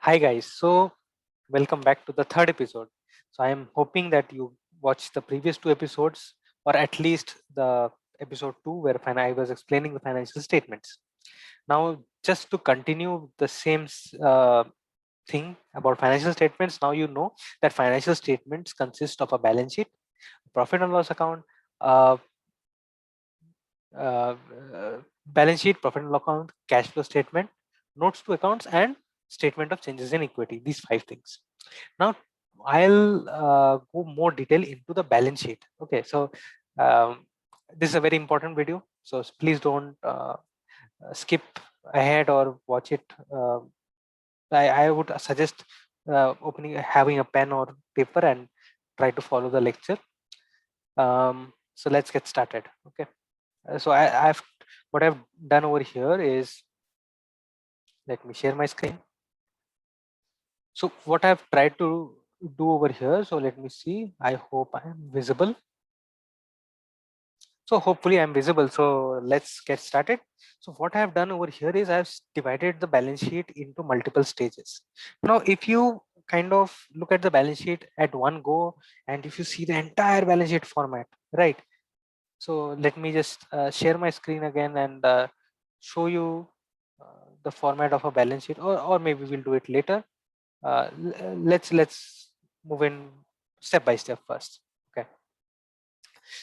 Hi guys, so welcome back to the third episode. So I am hoping that you watched the previous two episodes, or at least the episode 2 where I was explaining the financial statements. Now, just to continue the same thing about financial statements, now you know that financial statements consist of a balance sheet, profit and loss account, uh, uh, balance sheet, profit and loss account, cash flow statement, notes to accounts, and statement of changes in equity. These five things. Now I'll go more detail into the balance sheet. Okay, so um, this is a very important video, so please don't skip ahead or watch it. I would suggest having a pen or paper and try to follow the lecture. So let's get started. Okay, so I've what I've done over here is, let me share my screen. So what I've tried to do over here, so let me see, I hope I am visible. So hopefully I'm visible. So let's get started. So what I have done over here is I've divided the balance sheet into multiple stages. Now, if you kind of look at the balance sheet at one go, and if you see the entire balance sheet format, right? So let me just share my screen again and show you the format of a balance sheet, or maybe we'll do it later. Let's move in step by step first. Okay.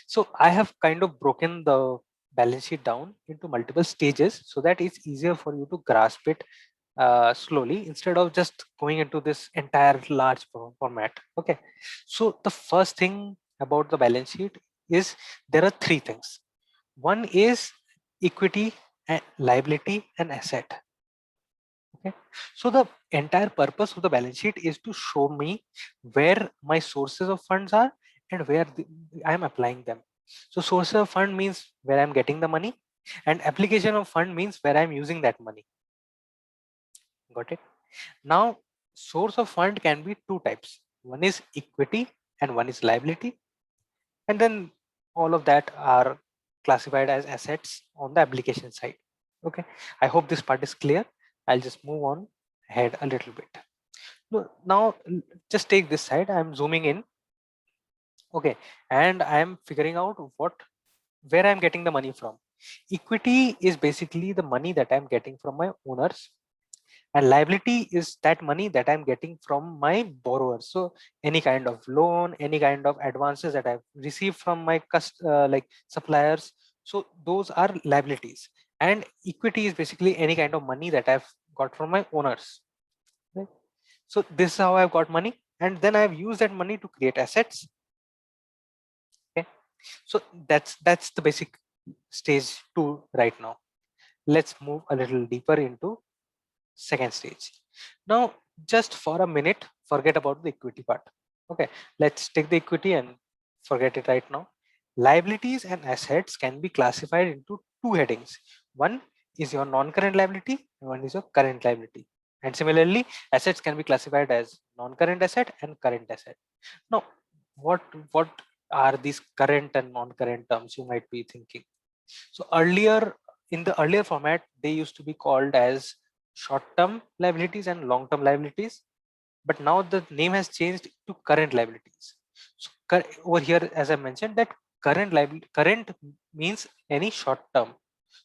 So I have kind of broken the balance sheet down into multiple stages so that it's easier for you to grasp it slowly instead of just going into this entire large format. Okay. So the first thing about the balance sheet is there are three things. One is equity, and liability, and asset. Okay. So the entire purpose of the balance sheet is to show me where my sources of funds are and where I am applying them. So source of fund means where I'm getting the money, and application of fund means where I'm using that money. Got it? Now, source of fund can be two types. One is equity and one is liability. And then all of that are classified as assets on the application side. Okay. I hope this part is clear. I'll just move on ahead a little bit. Now, just take this side. I'm zooming in. Okay. And I'm figuring out where I'm getting the money from. Equity is basically the money that I'm getting from my owners, and liability is that money that I'm getting from my borrowers. So any kind of loan, any kind of advances that I've received from my like suppliers, so those are liabilities. And equity is basically any kind of money that I've got from my owners, right? So this is how I've got money, and then I've used that money to create assets. Okay, so that's the basic stage 2 right now. Let's move a little deeper into second stage. Now, just for a minute, forget about the equity part. Okay, let's take the equity and forget it right now. Liabilities and assets can be classified into two headings. One is your non-current liability, and one is your current liability. And similarly, assets can be classified as non-current asset and current asset. Now, what what are these current and non-current terms, you might be thinking? So earlier, in the earlier format, they used to be called as short-term liabilities and long-term liabilities, but now the name has changed to current liabilities. So over here, as I mentioned, that current means any short-term.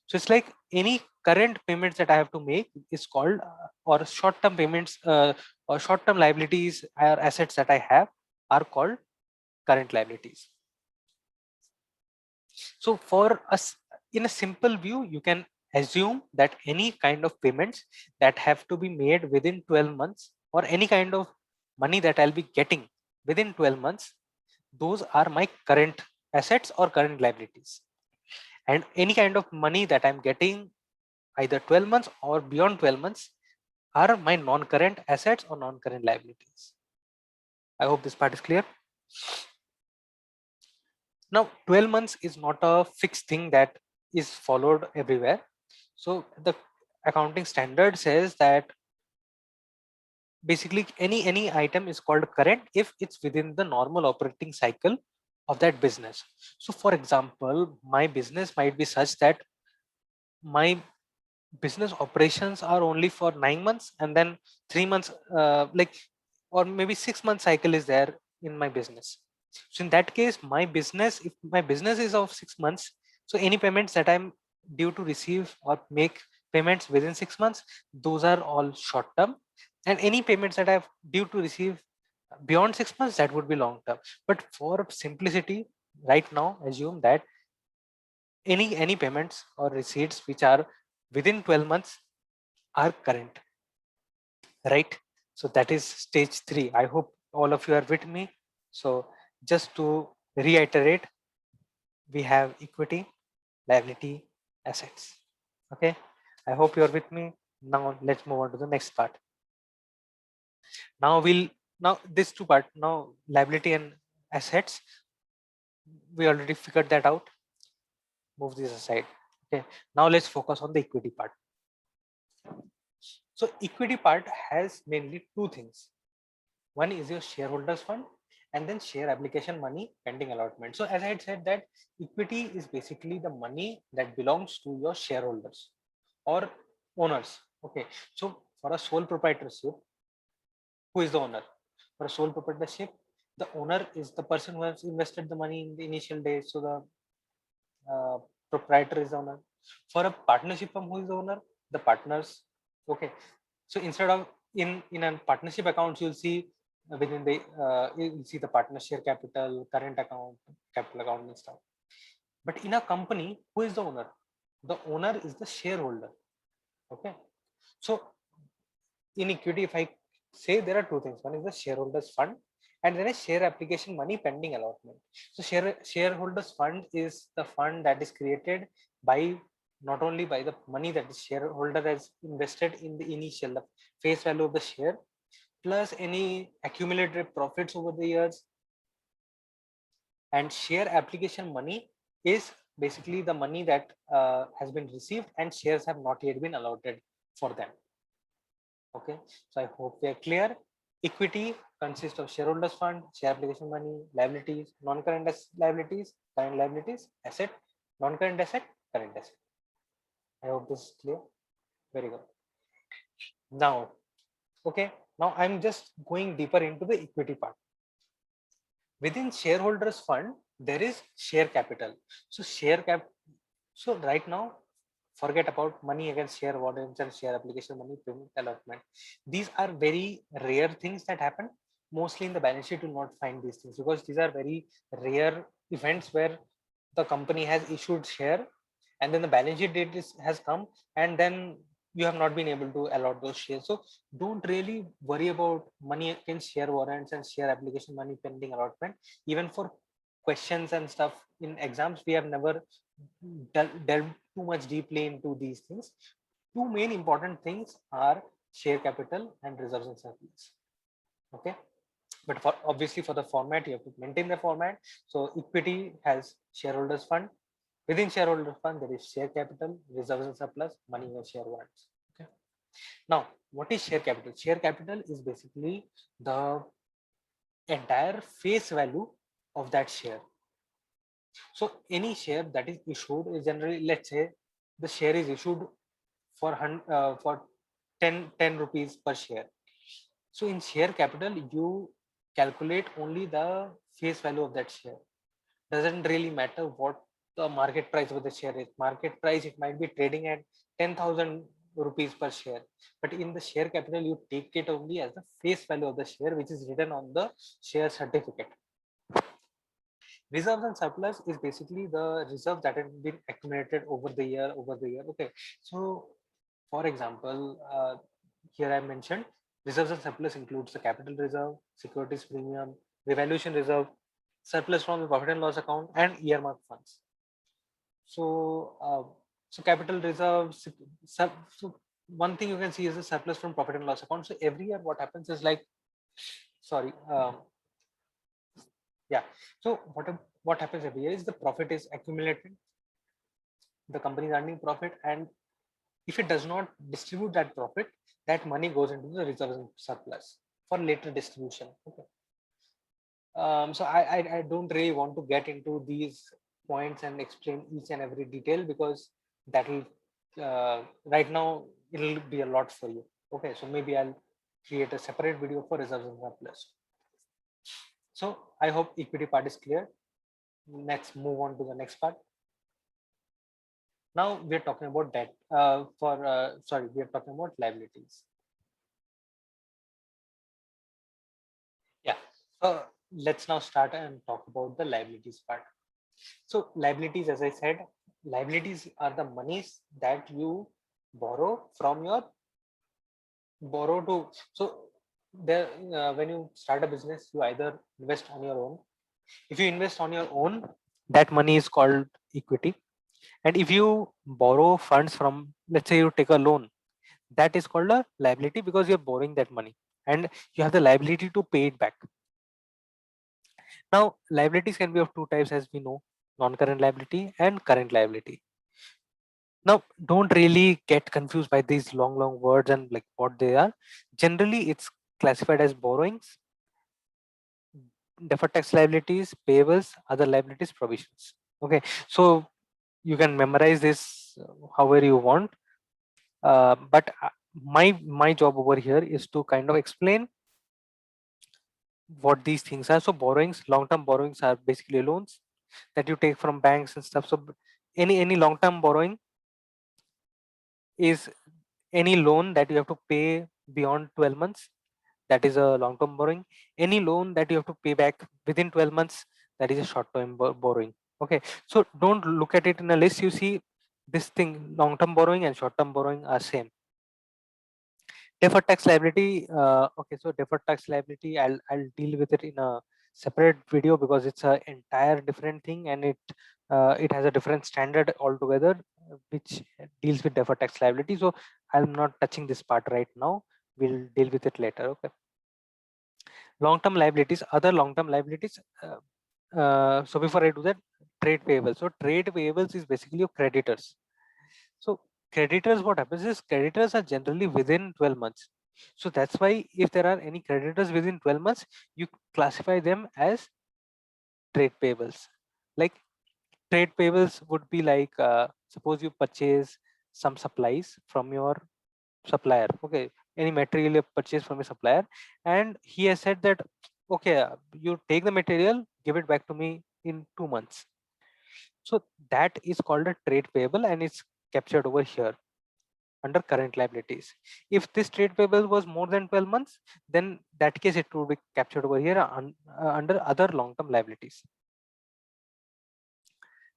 So it's like any current payments that I have to make is called, or short-term payments, or short-term liabilities or assets that I have are called current liabilities. So for us, in a simple view, you can assume that any kind of payments that have to be made within 12 months, or any kind of money that I'll be getting within 12 months, those are my current assets or current liabilities. And any kind of money that I'm getting either 12 months or beyond 12 months are my non-current assets or non-current liabilities. I hope this part is clear. Now, 12 months is not a fixed thing that is followed everywhere. So the accounting standard says that basically any item is called current if it's within the normal operating cycle of that business. So for example, my business might be such that my business operations are only for 9 months, and then 3 months, like, or maybe 6 month cycle is there in my business. So in that case, my business, if my business is of 6 months, so any payments that I'm due to receive or make payments within 6 months, those are all short term. And any payments that I have due to receive beyond 6 months, that would be long term. But for simplicity, right now, assume that any payments or receipts which are within 12 months are current, right? So that is stage 3. I hope all of you are with me. So just to reiterate, we have equity, liability, assets. Okay, I hope you are with me. Now let's move on to the next part. Now this two part, now liability and assets, we already figured that out. Move this aside. Okay, now let's focus on the equity part. So equity part has mainly two things. One is your shareholders fund, and then share application money pending allotment. So as I had said, that equity is basically the money that belongs to your shareholders or owners. Okay, so for a sole proprietorship, who is the owner? For a sole proprietorship, the owner is the person who has invested the money in the initial days. So the proprietor is the owner. For a partnership firm, who is the owner? The partners. Okay, so instead of in a partnership account, you'll see within the you'll see the partner share capital, current account, capital account, and stuff. But in a company, who is the owner? The owner is the shareholder. Okay, so in equity, if I say, there are two things. One is the shareholders fund, and then a share application money pending allotment. So shareholders fund is the fund that is created by, not only by the money that the shareholder has invested in the initial, the face value of the share, plus any accumulated profits over the years. And share application money is basically the money that has been received and shares have not yet been allotted for them. Okay, so I hope we are clear. Equity consists of shareholders fund, share application money, liabilities, non-current liabilities, current liabilities, asset, non-current asset, current asset. I hope this is clear. Very good. Now, okay, now I'm just going deeper into the equity part. Within shareholders fund, there is share capital. So so right now, forget about money against share warrants and share application money payment allotment. These are very rare things that happen. Mostly in the balance sheet, you will not find these things, because these are very rare events where the company has issued share and then the balance sheet date has come, and then you have not been able to allot those shares. So don't really worry about money against share warrants and share application money pending allotment. Even for questions and stuff in exams, we have never delved too much deeply into these things. Two main important things are share capital and reserves and surplus. Okay, but obviously for the format, you have to maintain the format. So equity has shareholders fund. Within shareholder fund, there is share capital, reserves and surplus, money or share warrants. Okay. Now, what is share capital? Share capital is basically the entire face value of that share. So any share that is issued is generally, let's say the share is issued for 10 rupees per share. So in share capital, you calculate only the face value of that share. Doesn't really matter what the market price of the share is. Market price, it might be trading at 10,000 rupees per share, but in the share capital, you take it only as the face value of the share, which is written on the share certificate. Reserves and surplus is basically the reserve that have been accumulated over the year. Okay, so for example, here I mentioned reserves and surplus includes the capital reserve, securities premium, revaluation reserve, surplus from the profit and loss account, and earmark funds. So so capital reserves, so one thing you can see is the surplus from profit and loss account. So every year what happens is, like, sorry, yeah, so what happens every year is the profit is accumulated, the company is earning profit, and if it does not distribute that profit, that money goes into the reserves and surplus for later distribution. Okay. So I don't really want to get into these points and explain each and every detail, because that will right now it'll be a lot for you. Okay, so maybe I'll create a separate video for reserves and surplus. So I hope equity part is clear. Let's move on to the next part. Now we're talking about debt. We're talking about liabilities. Yeah. So let's now start and talk about the liabilities part. So liabilities, as I said, liabilities are the monies that you borrow from your borrow to. So there, when you start a business, you either invest on your own. If you invest on your own, that money is called equity. And if you borrow funds from, let's say you take a loan, that is called a liability because you're borrowing that money and you have the liability to pay it back. Now, liabilities can be of two types, as we know, non-current liability and current liability. Now, don't really get confused by these long words and like what they are. Generally, it's classified as borrowings, deferred tax liabilities, payables, other liabilities, provisions. Okay, so you can memorize this however you want. But my job over here is to kind of explain what these things are. So borrowings, long-term borrowings are basically loans that you take from banks and stuff. So any long-term borrowing is any loan that you have to pay beyond 12 months. That is a long-term borrowing. Any loan that you have to pay back within 12 months, that is a short-term borrowing. Okay, so don't look at it in a list. You see this thing, long-term borrowing and short-term borrowing are same. Deferred tax liability. Okay, so deferred tax liability, I'll deal with it in a separate video because it's a entire different thing and it has a different standard altogether, which deals with deferred tax liability. So I'm not touching this part right now. We'll deal with it later. Okay. Long-term liabilities, other long-term liabilities. So before I do that, trade payables. So trade payables is basically your creditors. So creditors, what happens is creditors are generally within 12 months. So that's why if there are any creditors within 12 months, you classify them as trade payables. Like trade payables would be like, suppose you purchase some supplies from your supplier. Okay, any material you purchase from a supplier, and he has said that, okay, you take the material, give it back to me in 2 months. So that is called a trade payable and it's captured over here under current liabilities. If this trade payable was more than 12 months, then that case it would be captured over here under other long-term liabilities.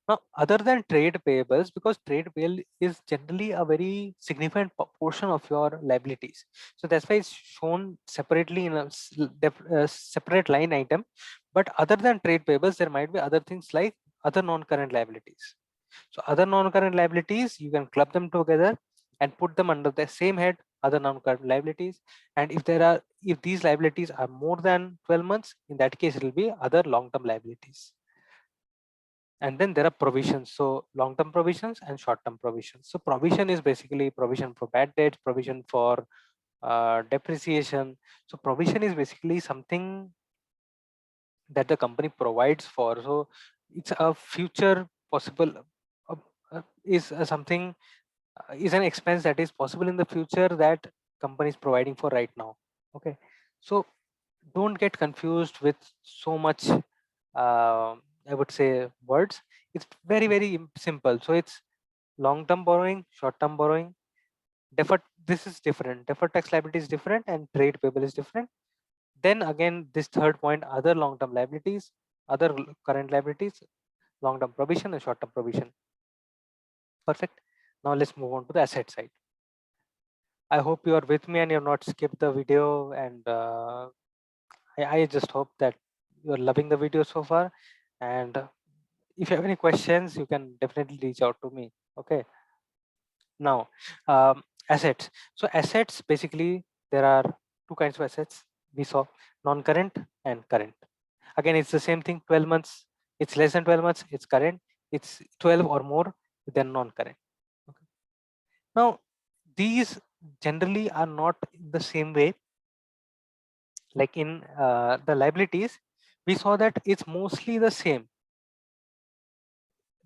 Now, other than trade payables, because trade payable is generally a very significant portion of your liabilities, so that's why it's shown separately in a separate line item. But other than trade payables, there might be other things like other non-current liabilities. So other non-current liabilities, you can club them together and put them under the same head, other non-current liabilities. And if these liabilities are more than 12 months, in that case, it will be other long-term liabilities. And then there are provisions. So long-term provisions and short-term provisions. So provision is basically provision for bad debts, provision for depreciation. So provision is basically something that the company provides for. So it's a future possible uh, something is an expense that is possible in the future that company is providing for right now. Okay, so don't get confused with so much I would say words. It's very simple. So it's long-term borrowing, short-term borrowing, deferred, this is different, deferred tax liability is different, and trade payable is different. Then again, this third point, other long-term liabilities, other current liabilities, long-term provision and short-term provision. Perfect. Now let's move on to the asset side. I hope you are with me and you have not skipped the video, and I just hope that you're loving the video so far. And if you have any questions, you can definitely reach out to me. Okay. Now, assets. So assets, basically, there are two kinds of assets we saw: non-current and current. Again, it's the same thing. 12 months. It's less than 12 months. It's current. It's 12 or more, then non-current. Okay. Now, these generally are not in the same way. Like in the liabilities, we saw that it's mostly the same.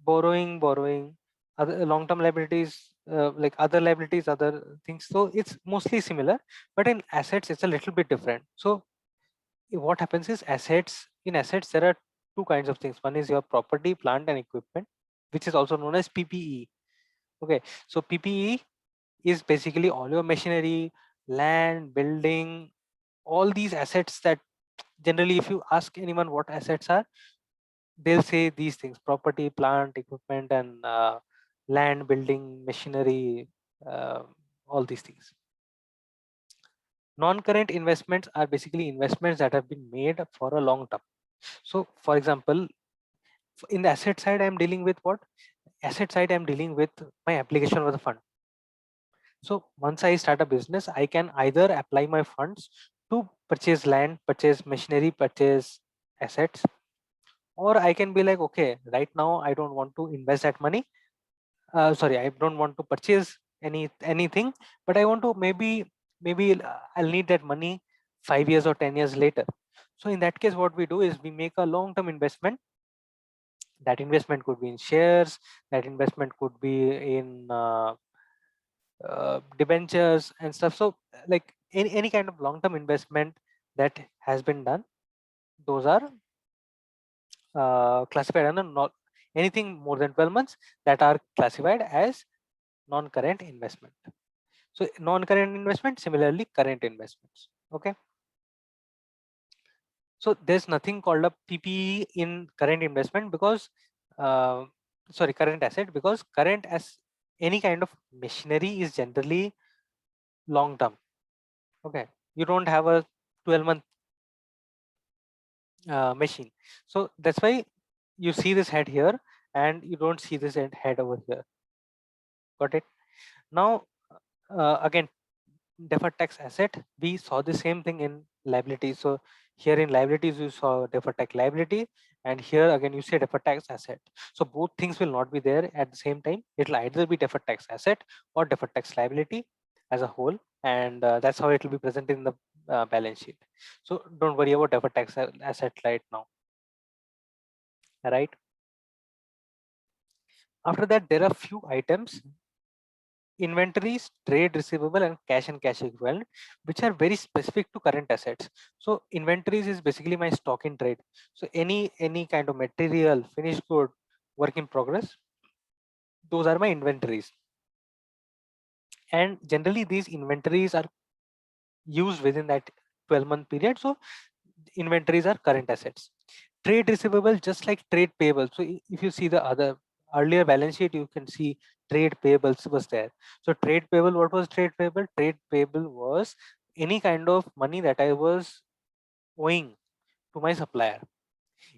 Borrowing, other long-term liabilities, like other liabilities, other things. So it's mostly similar, but in assets, it's a little bit different. So what happens is in assets, there are two kinds of things. One is your property, plant and equipment, which is also known as PPE. Okay, so PPE is basically all your machinery, land, building, all these assets that generally if you ask anyone what assets are, they'll say these things: property, plant, equipment, and land, building, machinery, uh, all these things. Non-current investments are basically investments that have been made for a long term. So for example, in the asset side, I'm dealing with what? Asset side, I'm dealing with my application of the fund. So once I start a business, I can either apply my funds to purchase land, purchase machinery, purchase assets, or I can be like, okay, right now I don't want to invest that money. Sorry, I don't want to purchase anything, but I want to maybe I'll need that money 5 years or 10 years later. So in that case, what we do is we make a long-term investment. That investment could be in shares. That investment could be in debentures and stuff. So like any kind of long-term investment that has been done, those are classified under not anything more than 12 months that are classified as non-current investment. So non-current investment, similarly current investments. Okay. So there's nothing called a PPE in current investment because sorry, current asset, because current as any kind of machinery is generally long term. Okay, you don't have a 12-month machine. So that's why you see this head here and you don't see this head over here. Got it? Now, again, deferred tax asset, we saw the same thing in liabilities. So here in liabilities, you saw deferred tax liability, and here again, you say deferred tax asset. So both things will not be there at the same time. It'll either be deferred tax asset or deferred tax liability as a whole, and that's how it will be presented in the balance sheet. So don't worry about deferred tax asset right now. Right. After that, there are few items: inventories, trade receivable, and cash equivalent, which are very specific to current assets. So inventories is basically my stock in trade. So any kind of material, finished good, work in progress, those are my inventories. And generally these inventories are used within that 12-month period. So inventories are current assets. Trade receivable, just like trade payable. So if you see the other earlier balance sheet, you can see trade payables was there. So trade payable, what was trade payable? Trade payable was any kind of money that I was owing to my supplier.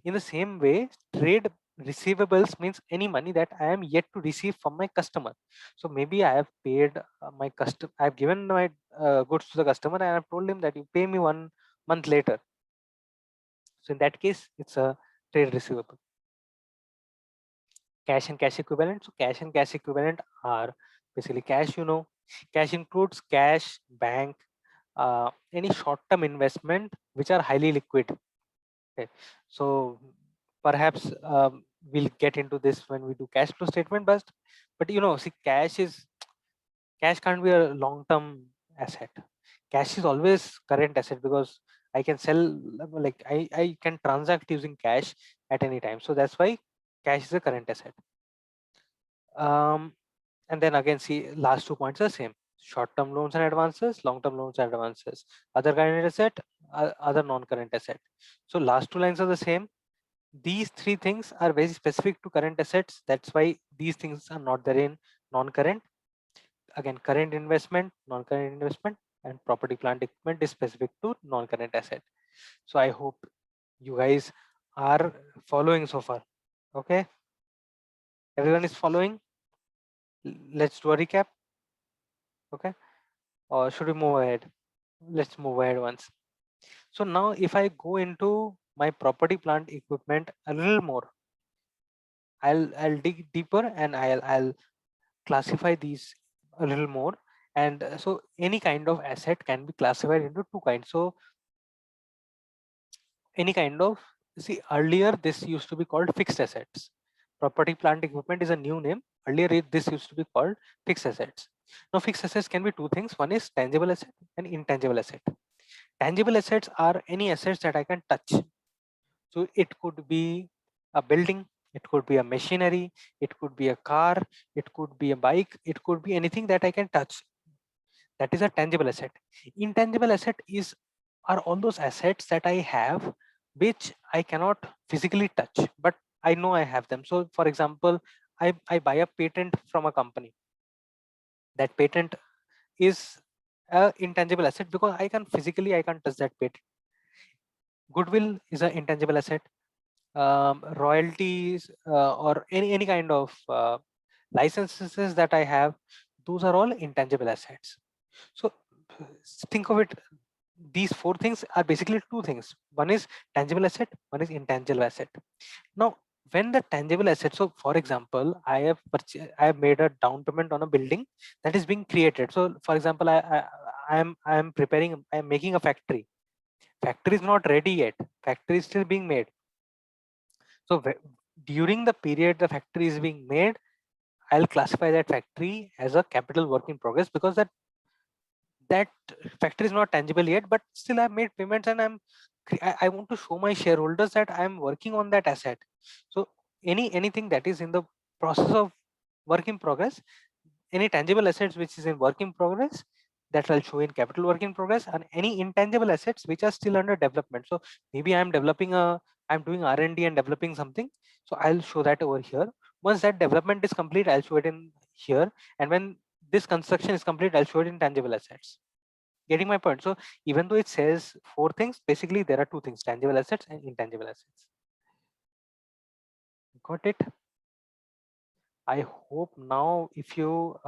In the same way, trade receivables means any money that I am yet to receive from my customer. So maybe I have paid my customer, I have given my goods to the customer and I have told him that you pay me 1 month later. So in that case, it's a trade receivable. Cash and cash equivalent. So cash and cash equivalent are basically cash. Cash includes cash, bank, any short-term investment which are highly liquid. Okay, so perhaps we'll get into this when we do cash flow statement, but see, cash can't be a long-term asset. Cash is always current asset because I can sell, like I can transact using cash at any time. So that's why cash is a current asset. And then again, see, last 2 points are same: short-term loans and advances, long-term loans and advances, other current asset, other non-current asset. So last 2 lines are the same. These 3 things are very specific to current assets. That's why these things are not there in non-current. Again, current investment, non-current investment, and property, plant, equipment is specific to non-current asset. So I hope you guys are following so far. Okay, everyone is following. Let's do a recap. Okay, or should we move ahead? Let's move ahead once. So now if I go into my property, plant, equipment a little more, I'll dig deeper and I'll classify these a little more. And so any kind of asset can be classified into 2 kinds. So any kind of, see, earlier this used to be called fixed assets. Property, plant, equipment is a new name. Earlier, this used to be called fixed assets. Now, fixed assets can be two things. One is tangible asset and intangible asset. Tangible assets are any assets that I can touch. So it could be a building, it could be a machinery, it could be a car, it could be a bike, it could be anything that I can touch. That is a tangible asset. Intangible asset are all those assets that I have which I cannot physically touch, but I know I have them. So for example, I buy a patent from a company. That patent is a intangible asset because I can touch that patent. Goodwill is an intangible asset. Royalties or any kind of licenses that I have, those are all intangible assets. So think of it, these four things are basically two things. One is tangible asset, one is intangible asset. Now, when the tangible asset, so for example, I have made a down payment on a building that is being created. So for example, I am making a factory. Factory is not ready yet. Factory is still being made. So during the period the factory is being made, I'll classify that factory as a capital work in progress because that factory is not tangible yet, but still I've made payments and I want to show my shareholders that I'm working on that asset. So anything that is in the process of work in progress, any tangible assets which is in work in progress, that I'll show in capital work in progress, and any intangible assets which are still under development. So maybe I'm doing R&D and developing something. So I'll show that over here. Once that development is complete, I'll show it in here. And when this construction is complete, I'll show it in tangible assets. Getting my point? So even though it says four things, basically there are two things: tangible assets and intangible assets. Got it? I hope now if you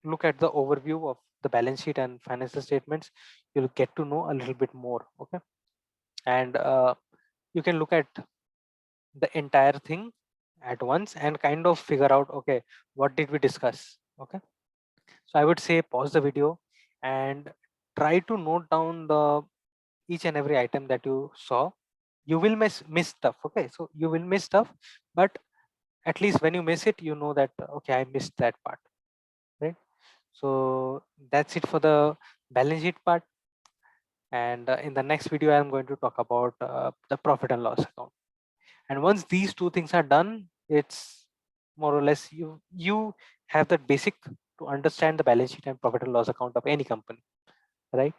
look at the overview of the balance sheet and financial statements, you'll get to know a little bit more. Okay, and you can look at the entire thing at once and kind of figure out, okay, what did we discuss? Okay, so I would say pause the video and try to note down the each and every item that you saw. You will miss stuff. Okay, so you will miss stuff, but at least when you miss it, you know that okay, I missed that part, right? So that's it for the balance sheet part. And in the next video, I'm going to talk about the profit and loss account. And once these two things are done, it's more or less you have that basic to understand the balance sheet and profit and loss account of any company, right?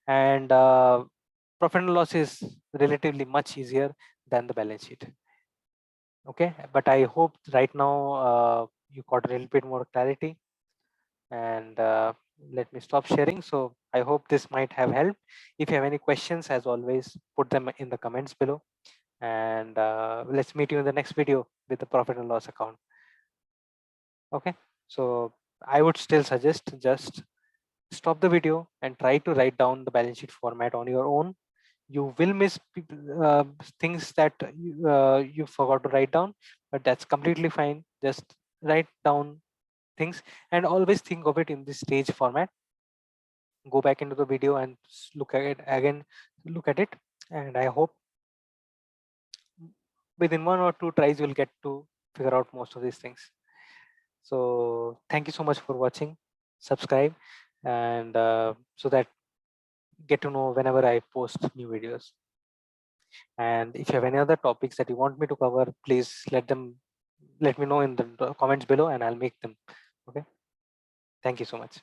And profit and loss is relatively much easier than the balance sheet. Okay, but I hope right now you got a little bit more clarity. And let me stop sharing. So I hope this might have helped. If you have any questions, as always, put them in the comments below. And let's meet you in the next video with the profit and loss account. Okay, so I would still suggest just stop the video and try to write down the balance sheet format on your own. You will miss things that you forgot to write down, but that's completely fine. Just write down things and always think of it in this stage format. Go back into the video and look at it again, and I hope within 1 or 2 tries you'll get to figure out most of these things. So thank you so much for watching. Subscribe and so that get to know whenever I post new videos. And if you have any other topics that you want me to cover, please let me know in the comments below and I'll make them. Okay, thank you so much.